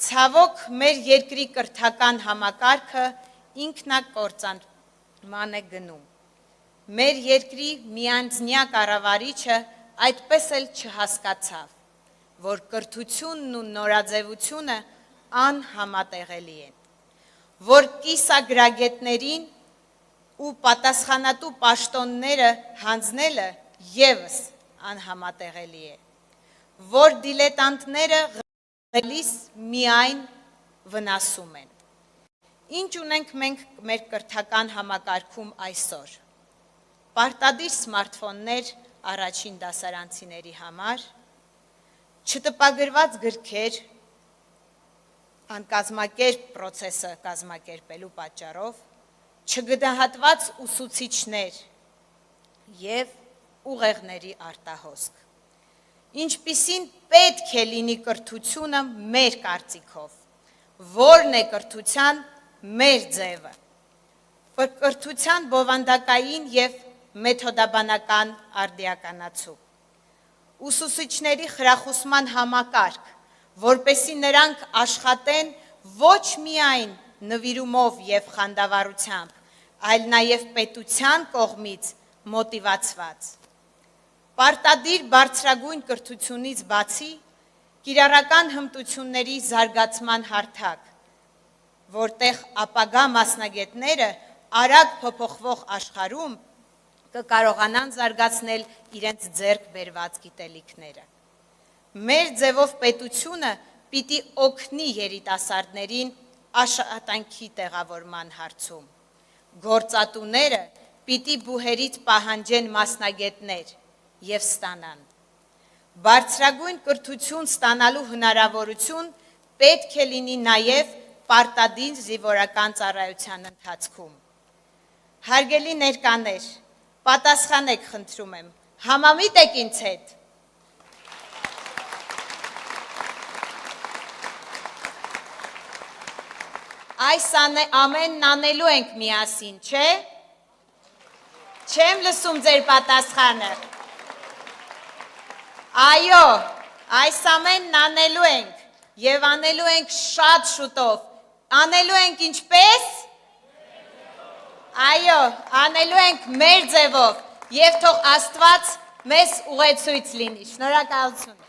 Ցավոք մեր երկրի կրթական համակարգը ինքնակործանման է գնում։ Մեր երկրի միանձնյա կառավարիչը այդպես էլ չհասկացավ, որ կրթությունն ու նորաձևությունը անհամատեղելի են, որ կիսագրագետներին ու պատասխանատու պաշտոնները հանձնելը ևս անհամատեղելի է, որ դիլետանտները գալիս միայն վնասում են։ Ինչ ունենք մենք մեր կրթական համակարգում այսօր։ Պարտադիր սմարթֆոններ առաջին դասարանցիների համար, չտպագրված գրքեր անկազմակերպ պրոցեսը կազմակերպելու պատճառով, չգնահատված ուսուցիչներ և ուղեղների արտահոսք։ Ինչպիսին պետք է լինի կրթությունը մեր կարծիքով, որն է կրթության մեր ձևը, կրթության բովանդակային և մեթոդաբանական արդիականացում, ուսուցիչների խրախուսման համակարգ, որպեսզի նրանք աշխատեն ոչ միայն նվիրումով և խանդավառությամբ, այլ նաև պետության կողմից մոտիվացված։ Պարտադիր բարձրագույն կրթությունից բացի կիրառական հմտությունների զարգացման հարթակ, որտեղ ապագա մասնագետները արագ փոփոխվող աշխարհում կկարողանան զարգացնել իրենց ձեռք բերված գիտելիքները։ Մեր ձևով պետությունը պիտի օգնի երիտասարդներին աշխատանքի տեղավորման հարցում։ Գործատուները պիտի բուհերից պահանջեն մասնագետներ և ստանան։ Բարձրագույն կրթություն ստանալու հնարավորություն պետք է լինի նաև պարտադիր զինվորական ծառայության ընթացքում։ Հարգելի ներկաներ, պատասխանեք խնդրում եմ, համամիտ եք ինձ հետ։ Այս ամենն անելու ենք միասին, չէ՞։ Չեմ լսում ձեր պատասխանը։ Այո, այս ամենն անելու ենք և անելու ենք շատ շուտով։ Անելու ենք ինչպես։ Այո, անելու ենք մեր ձևով և թող Աստված մեզ ուղեցույց լինի։ Շնորհակալություն։